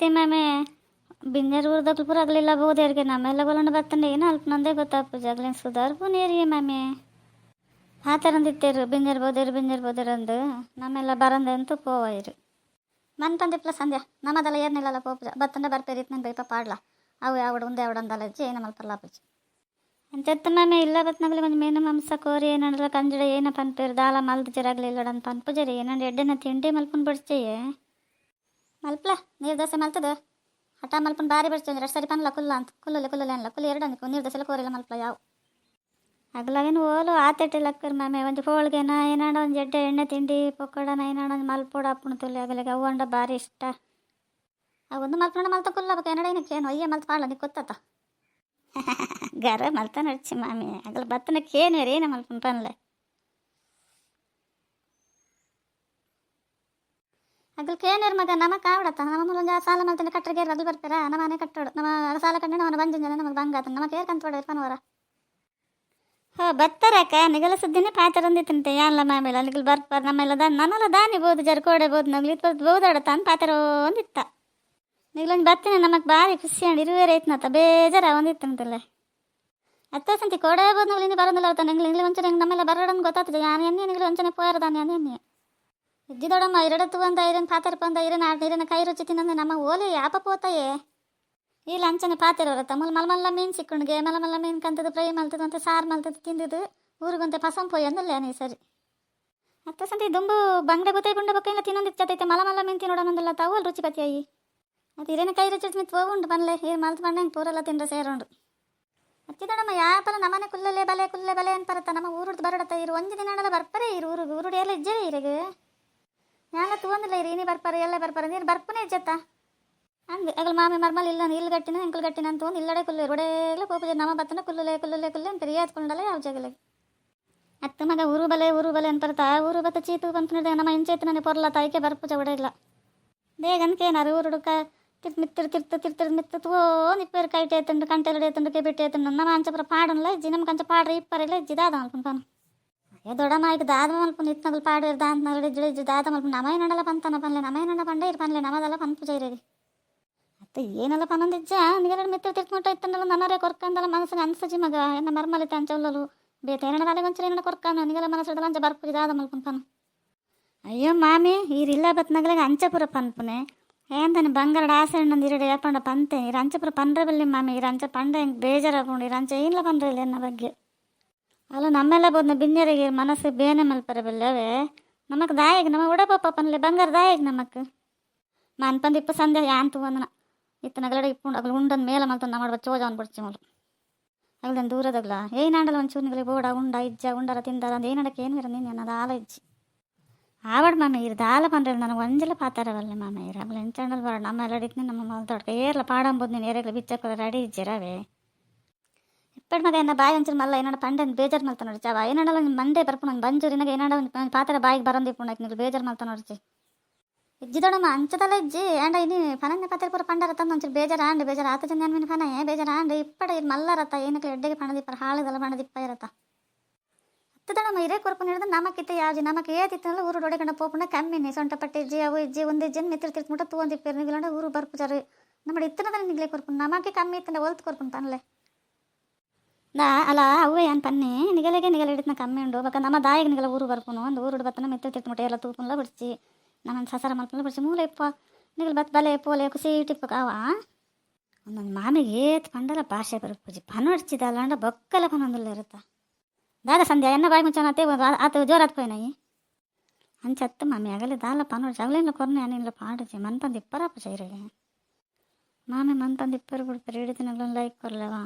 ಎತ್ತಿ ಮಾಮೆ ಬಿಂಜರ್ ಊರ್ದಕ್ಲು ಪೂರ ಆಗಲಿಲ್ಲ ಬೋದೇರ್ಗೆ ನಮ್ಮೆಲ್ಲ ಗೊಲಂಡು ಬತ್ತಂಡೆ ಏನು ಅಲ್ಪ ನಂದೇ ಗೊತ್ತಾಪು ಜಗ್ಲಿನ ಸುಧಾರ್ಪು ನೀರಿಗೆ ಮಾಮೆ ಹಾತರಂದಿತ್ತೇರು ಬಿಂಜರ್ ಬೋದೇರು ಅಂದು ನಮ್ಮೆಲ್ಲ ಬರಂದೆ ಅಂತೂ ಪೋವಾಯಿರು ಮನ್ಪಂದಿಪ್ಲ ಸಂಧ್ಯಾ ನಮ್ಮದೆಲ್ಲ ಏರ್ನಿಲ್ಲಲ್ಲ ಪೋಪುಜ ಬತ್ತಂಡೆ ಬರ್ಪೇರಿತ್ ನಾನು ಬೈಪ ಪಾಡ್ಲ ಅವು ಯಾವಡು ಒಂದೇ ಅವಡಂದಲಜ್ಜಿ ಏನ ಮಲ್ಪಲ್ಲಾಪುಜಿ ಅಂತೆತ್ತ ಮಾಮೆ ಇಲ್ಲ ಬತ್ನಾಗಲಿ ಒಂದು ಮೇನು ಮಾಂಸ ಕೋರಿ ಏನಂಡಲ್ಲ ಕಂಜಡ ಏನ ಪನ್ಪೇರು ದಾಲ ಮಲ್ದು ಜರಾಗ್ಲಿಲ್ಲಡನ್ ಪನ್ಪುಜರಿ ಏನಂಡು ಎಡ್ಡೆನ ತಿಂಡಿ ಮಲ್ಪನ್ ಬಿಡ್ಚೆಯೇ ಮಲ್ಪ್ಲ ನೀರು ದೋಸೆ ಮಲ್ತದ ಹಠ ಮಲ್ಪನ್ ಬಾರಿ ಬಿಡ್ಚೆ ಎರಡು ಸರಿ ಪನ್ಲ ಕುಲ್ಲ ಅಂತ ಕುಲ್ಲಲೆ ಅನ್ಲ ಕುಲ್ಲ ಎರಡು ಅಂದಿಕು ನೀರು ದೋಸೆಲ್ಲ ಕೋರಿಲ್ಲ ಮಲ್ಪಲ ಯಾವ ಅಗ್ಲಾಗೇನು ಓಲು ಆತೆಟ್ಟಿಲ್ಲಕ್ಕರ್ ಮಾಮೆ ಒಂದು ಹೋಳ್ಗೆನ ಏನಾಡ ಒಂದು ಎಡ್ಡೆ ಎಣ್ಣೆ ತಿಂಡಿ ಪೊಕ್ಕಡನ ಏನಾಡ ಒಂದು ಮಲ್ಪೋಡ ಅಪ್ಪಣ ತುಲ್ಲಿ ಆಗಲಿಗೆ ಅವು ಅಂಡ ಭಾರಿ ಇಷ್ಟ ಅವೊಂದು ಮಲ್ಪಣ ಮಲ್ತ ಕುಲ್ಲ ಬೇಕು ಏನಡ ಏನಕ್ಕೆ ಏನು ಅಯ್ಯ ಮಲ್ತ ಪಾಡ್ಲ ನೀನು ಗೊತ್ತಾತ ಗರ ಮಲ್ತ ನಡ್ಚಿ ಮಾಮಿ ಅಗಲ ಬತ್ತನಕ್ಕೆ ಏನು ಏನ ಮಲ್ಪನ ಪನ್ಲೆ ಅಗಲ್ಕೆ ಏನೇರು ಮಗ ನಮಕ್ ಆವಡತ್ತ ನಮ್ಮ ಮುಂದೆ ಸಾಲ ಮಲ್ತಂಡೆ ಕಟ್ಟರಿಗೆ ಅಗಲ್ ಬರ್ತಾರ ನಮ್ಮ ಮನೆ ಕಟ್ಟೋಡು ನಮ್ಮ ಸಾಲ ಕಂಡ ನಮ್ಮ ಬಂಜನ ನಮಗೆ ಬಂಗಾತ ನಮಗೆ ಏರ್ ಕಂತೋಡ ಇರ್ಪನವರ ಬತ್ತರಕ್ಕ ನಿಗಲ ಸುದ್ದಿನೇ ಪಾತರಂದಿತ್ತಂತೆ ಯಾನ್ಲ ಮಾಮೇಲೆ ಅಲ್ಲಿಗಲ್ ಬರ್ಪಾರ ನಮ್ಮೆಲ್ಲ ನನ್ನೆಲ್ಲ ದಾನಿಬೋದು ಜರ್ಕೋಡಬಹುದು ನಗ್ಲಿತ್ ಬೋದಾಡತ್ತ ಅಂತ ಪಾತರ ಒಂದಿತ್ತ ನಿಗ್ಲೊಂದು ಬರ್ತೀನಿ ನಮಗ್ ಭಾರಿ ಖುಷಿ ಅಂಡ್ ಇರುವೇರೆ ಐತ್ನತ್ತ ಬೇಜಾರ ಒಂದಿತ್ತಂತಲ್ಲ ಅತ್ತಸಂತಿ ಕೊಡಬಹುದು ನಗ್ಲಿಂದ ಬರೋದಿಲ್ಲ ಅವತ್ತ ನಿಂಗ್ಲಿ ಒಂಚನೆ ನಮ್ಮೆಲ್ಲ ಬರೋಡಂದು ಗೊತ್ತಾಗ್ತದೆ ಯಾನು ಎಣ್ಣೆ ನಿಗ್ಲಿ ಒಂಚನೆ ಪೋಯರದಾನೆ ಎಣ್ಣೆ ಇದ್ದಿದೊಡಮ್ಮ ಎರಡತ್ತು ಬಂದ ಐರನ್ ಪಾತರ ಬಂದ ಐರನ್ ನೀರನ್ನ ಕೈ ರುಚಿ ತಿನ್ನಂದ್ರೆ ನಮ್ಮ ಓಲೆ ಯಾಪ ಪೋತಾಯೇ ಇಲ್ಲ ಅಂಚನೆ ಪಾತಿರೋರತ್ತ ಮಲ್ಮಲ್ಲ ಮೀನು ಸಿಕ್ಕೊಂಡ್ಗೆ ಮಲಮಲ್ಲ ಮೀನು ಕಂತದ್ದು ಫ್ರೈ ಮಲ್ತದ್ದು ಅಂತ ಸಾರು ಮಲ್ತದ್ದು ತಿಂದಿದ್ದು ಊರಿಗಂತೆ ಪಸಂ ಪೋಯ್ ಅಂದಲ್ಲ ನೀ ಸರಿ ಅತ್ತ ಸಂತಿ ದುಂಬು ಬಂಗಡೆ ಬುತ್ತೆ ಗುಂಡ ಬಕ್ಕೆಲ್ಲ ತಿನ್ನೊಂದು ಇಚ್ಚತೈತೆ ಮಲಮಲ್ಲ ಮೀನು ತಿನ್ನೋಡನೊಂದಿಲ್ಲ ತಾವು ಅಲ್ಲಿ ರುಚಿ ಪತಿಯಾಯಿ ಅದು ಹಿರೇನ ಕೈ ರುಚಿ ಮಿತ್ ಉಂಡು ಬನ್ಲೆ ಏನು ಮಲ್ತು ಬಂದಂಗೆ ಪೂರೆಲ್ಲ ತಿಂದ್ರೆ ಸೇರೋಂಡು ಹತ್ತಿದೊಡಮ್ಮ ಯಾಪಲ ನಮ್ಮನೆ ಕುಲ್ಲಲೆ ಬಲೆ ಅಂತ ಬರತ್ತ ನಮ್ಮ ಊರುಡ್ದು ಬರಡತ್ತ ಇರು ಒಂದು ದಿನ ಬರ್ಪರೆ ಇರು ಊರುಡು ಎಲ್ಲ ಇಜ್ಜೇ ಇರಿಗೆ ಯಾಗ ತಗೊಂದಿಲ್ಲ ಇರಿ ನೀ ಬರ್ಪಾರೆ ಎಲ್ಲ ಬರ್ಪಾರೆ ನೀರು ಬರ್ಪನೇ ಇಜ್ಜತ್ತ ಹಂಗೆ ಅಗಲ್ ಮಾಮಿ ಮರ್ಮಲ್ ಇಲ್ಲ ಇಲ್ಲಿ ಗಟ್ಟಿನ ಎಂಕಲ್ ಗಟ್ಟಿನ ಅಂತ ಒಂದು ಇಲ್ಲಡೆ ಕುಲ್ಲೆ ಒಡೆಲ್ಲ ಪೋಪುಜ ನಮ್ಮ ಬತ್ತನ ಕುಲ್ಲಲೆ ಅಂತ ರಿಯಾತ್ಕೊಂಡಲ್ಲ ಯಾವ ಜಾಗಲೆ ಅತ್ತ ಮಗ ಊರು ಬಲೆ ಅಂತ ಬರ್ತಾ ಊರು ಬತ್ತ ಚೀತು ಬಂತ ನಮ್ಮ ಇಂಚೈತು ನನಗೆ ಪೊರ್ಲ ತಾಯಿಕೆ ಬರ್ಪುಜ ಒಡೆಯಿಲ್ಲ ಬೇಗನ್ಕೆ ಏನಾರು ಊರುಡುಕ ತಿರ್ತಿರ್ ಮಿತ್ತು ನಿಪ್ಪೇರು ಕೈಟೆ ಎತ್ತಂಡು ಕಂಟೆಲಡೆ ಎತ್ತಂಡು ಕೆಬಿಟ್ಟೆ ಎತ್ತಂಡು ನಮ್ಮ ಅಂಚಪುರ ಪಾಡಲ್ಲ ಇಜ್ಜಿ ನಮ್ಮ ಕಂಚ ಪಾಡ್ರಿ ಇಪ್ಪರೆಲ್ಲ ಇಜ್ಜಿ ದಾದ ಮಲ್ಪನ್ ಏ ದೊಡ್ಡಮ್ಮ ಈಗ ದಾದ ಮಲ್ಪನ್ ಇತ್ತನಗಲ್ ಪಾಡು ದಾಂತ ನಗಡೆ ಇಜ್ಜಿ ದಾದ ಮಲ್ಪನ್ ನಮ ಏನಡಲ್ಲ ಪಂತನ ಪನ್ಲೆ ನಮ್ಮ ಏನಡ ಪಂಡೆ ಇರ್ ಪನ್ಲೆ ನಮ್ಮದಲ್ಲ ಪನ್ ಪೂಜ ಇರೇರಿ ಅತ್ತೆ ಏನೆಲ್ಲ ಪನ್ನೊಂದಿಜ್ಜ ನಿಗರ ಮಿತ್ರ ತಿರ್ತ್ಮುಟ್ಟ ಇತ್ತಂಡಲ್ಲ ನನ್ನರೇ ಕೊರ್ಕಂದಲ್ಲ ಮನಸ್ಸಿಗೆ ಅನ್ಸಜಿ ಮಗ ಎನ್ನ ಮರ್ಮಲಿತ ಅಂಚವಲ್ಲಲು ಬೇತೆ ಏನಡ ತಲೆ ಒಂಚೂರು ಏನಡ ಕೊರ್ಕಂದ ನಿಗಲ ಮನಸ್ಸು ಅಂಚ ಬರ್ಪುಜಿ ದಾದ ಮಲ್ಪನ್ ಪನ್ ಅಯ್ಯೋ ಮಾಮಿ ಈರಿಲ್ಲ ಬತ್ನಗಲಾಗ ಅಂಚಪುರ ಪನ್ಪುನೆ ఏందని బంగారు ఆశండి ఇరడు ఏపండ పంతే ఈ రంచపుర పండ్రబల్లి మామి ఈ ರಂಚ పండ ಹೆಂಗೆ ಬೇಜಾರಾಗ್ಕೊಂಡು ಈ ರಂಚ ಏನಿಲ್ಲ ಪಂಡ್ರಿಲ್ಲ ಎನ್ನ ಬಗ್ಗೆ ಅಲ್ಲ ನಮ್ಮೆಲ್ಲ ಬೋದ್ನ ಬಿಂಜರಿಗೆ ಮನಸ್ಸು ಬೇನೆ ಮಲ್ಪರೆ ಬಲ್ಲವೇ ನಮಕ್ ದಾಯಿಗೆ ನಮ್ಮ ಉಡಪಪ್ಪ ಪನ್ಲೆ ಬಂಗಾರ ದಾಯಿಗೆ ನಮಕ್ ಮನ್ಪಂದು ಇಪ್ಪ ಸಂಧ್ಯಾ ಯಾಂತು ಒಂದನ ಇತ್ತನಗಲಡೆ ಇಪ್ಪುಂಡು ಅಗಲು ಉಂಡನ್ ಮೇಲೆ ಮಲ್ತೊಂದು ಮಾಡುವ ಚೋಜ ಒಂದು ಬಿಡ್ಚಿ ಮಲು ಅಗಲ್ದನ್ ದೂರದಗ್ಲ ಏನಾಂಡಲ್ಲ ಒಂದು ಚೂನಿಗಲಿ ಬೋಡ ಉಂಡ ಇಜ್ಜ ಉಂಡರ ತಿಂದಾರ ಅಂದು ಏನಡಕ್ಕೆ ಏನು ಇರ ನೀನು ಅನ್ನೋದು ಆಲ ಇಜ್ಜಿ ಆವಡ್ ಮಾಮ ಇರು ದಾಲ ಪಂಡ್ರೆ ನನಗೆ ಒಂಜಲ ಪಾತಾರವಲ್ಲ ಮಾಮ ಇರು ಅಗಲ ಎಂಚಂಡಲ್ ಬರ ನಮ್ಮ ಎಲ್ಲ ಅಡಿತ್ನಿ ನಮ್ಮ ಮಲ್ತೊಡ್ಕ ಏರ್ಲ ಪಾಡಂಬೋದು ನೀನು ಏರೆಗ್ಲ ಬಿಚ್ಚಕ್ಕೆ ರೆಡಿ ಇಜ್ಜಿರವೇ ಇಪ್ಪಡ್ ಮಗ ಏನ ಬಾಯಿ ಒಂಚೂರು ಮಲ್ಲ ಏನಾಡ ಪಂಡೆ ಬೇಜಾರು ಮಲ್ತ ನೋಡ್ಚಿ ಅವ ಏನಾಡಲ್ಲ ಮಂಡೆ ಬರ್ಪು ನಂಗೆ ಬಂಜೂರಿನಾಗ ಏನಾಡ ಒಂದು ಪಾತ್ರ ಬಾಯಿಗೆ ಬರಂದಿಪ್ಪು ನೀವು ಬೇಜಾರು ಮಲ್ತ ನೋಡ್ಚಿ ಇಜ್ಜಿದೊಡಮ್ಮ ಅಂಚದಲ್ಲ ಇಜ್ಜಿ ಆಂಡ ಇನಿ ಪನಂದೆ ಪಾತ್ರ ಪೂರ ಪಂಡರ ತಂದು ಒಂಚೂರು ಬೇಜಾರು ಆತ ಜನ ಮೀನು ಪನ ಬೇಜಾರು ಆಂಡ ಇಪ್ಪಡ ಇದು ಮಲ್ಲರತ್ತ ಏನಕ್ಕೆ ಎಡ್ಡೆಗೆ ಪಣದಿಪ್ಪ ಹಾಳಿದಲ್ಲ ಪಣದಿಪ್ಪ ಇರತ್ತ ಹತ್ತದಮ್ಮ ಇರೇ ಕೊರ್ಪು ಹಿಡಿದು ನಮಕಿತ್ತೆ ಯಾವ್ದು ನಮಗೆ ಏತಿತ್ತಲ್ಲ ಊರು ಹೊಡೆಕಂಡ ಪೋಪುಂಡ ಕಮ್ಮಿನಿ ಸೊಂಟ ಪಟ್ಟಿ ಇಜ್ಜಿ ಅವು ಇಜ್ಜಿ ಒಂದು ಇಜ್ಜಿ ಮಿತ್ರ ತಿರ್ತ್ಮುಟ್ಟ ತೂ ಒಂದು ಇಪ್ಪೇರು ನಿಗಲಂಡ ಊರು ಬರ್ಪುಜಾರು ನಮ್ಮ ಇತ್ತನದಲ್ಲಿ ನಿಗ್ಲೆ ಕೊರ್ಪು ನಮಗೆ ಕಮ್ಮಿ ಇತ್ತಂಡ ಒಲ್ತು ಕೊರ್ಪುನ್ ಪನ್ಲೆ ನಾ ಅಲ್ಲ ಅವೇ ಏನು ಪನ್ನಿ ನಿಗಲೆಗೆ ಹಿಡಿತನ ಕಮ್ಮಿ ಉಂಡು ಬಕ್ಕ ನಮ್ಮ ದಾಯಿಗೆ ನಿಗಲ ಊರು ಬರ್ಪುನು ಒಂದು ಊರು ಬತ್ತನ ಮಿತ್ರ ತಿರ್ತ್ಮುಟ್ಟ ಎಲ್ಲ ತೂಪುನ್ಲ ಬಿಡ್ಸಿ ನಮ್ಮ ಸಸರ ಮಲ್ಪುನ್ಲ ಬಿಡ್ಸಿ ಮೂಲೆ ಇಪ್ಪ ನಿಗಲ್ ಬತ್ ಬಲೆ ಪೋಲೆ ಕುಸಿ ಟಿಪ್ಪು ಅವ ಒಂದೊಂದು ಮಾಮಿಗೆ ಏತ್ ಪಂಡಲ ಭಾಷೆ ಬರ್ಪುಜಿ ಪನೊಡ್ಚಿದಲ್ಲ ಅಂಡ ಬೊಕ್ಕಲ ಪನೊಂದಿಲ್ಲ ಇರುತ್ತಾ ದಾದ ಸಂಧ್ಯಾ ಎನ್ನ ಬಾಯಿ ಮುಂಚೆ ಆತ ಜೋರಾತ್ ಪೋಯ್ನಾಯಿ ಅಂಚತ್ತು ಮಾಮಿ ಆಗಲೇ ದಾಲ ಪನೋಡ್ ಜಗಲಿನ ಕೊರ್ನೆ ಅನಿಲ್ಲ ಪಾಡಜಿ ಮನ್ಪಂದು ಇಪ್ಪರಪ್ಪ ಚೈರಿಗೆ ಮಾಮಿ ಮನ್ಪಂದು ಇಪ್ಪರು ಬಿಡ್ತಾರೆ ಹಿಡಿದಿನಗ್ಲೊಂದು ಲೈಕ್ ಕೊರ್ಲವಾ